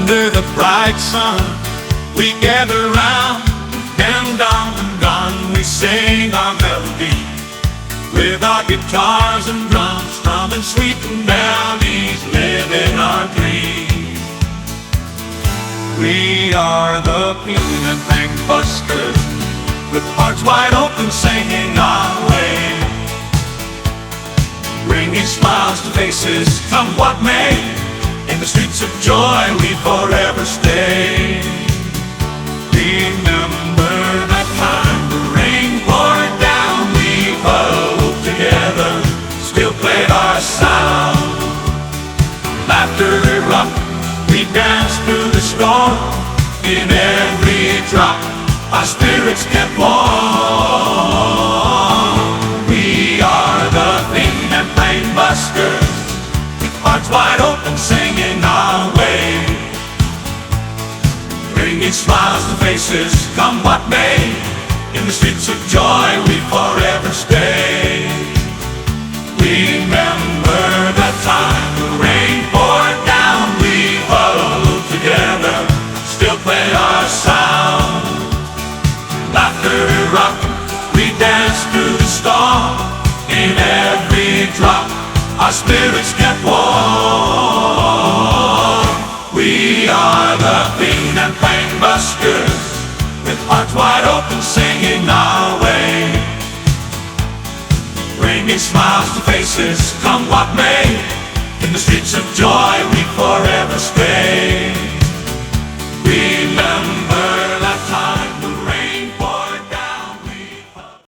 Under the bright sun, we gather round, and down and gone we sing our melody. With our guitars and drums, strumming sweet melodies, living our dreams. We are the Penampang Buskers, with hearts wide open, singing our way, bringing smiles to faces, come what may. In the streets of joy we forever stay. Remember that time the rain poured down, we huddled together, still played our sound. Laughter erupt, we danced through the storm. In every drop, our spirits kept warm. We are the Penampang Buskers, with hearts wide open, singing our way, bringing smiles to faces, come what may. In the streets of joy we forever stay. Remember that time the rain poured down, we huddled together, still played our sound. Laughter erupt, we danced through the storm. In every drop, our spirits kept warm. We are the Penampang Buskers, with hearts wide open, singing our way, bringing smiles to faces, come what may. In the streets of joy we forever stay.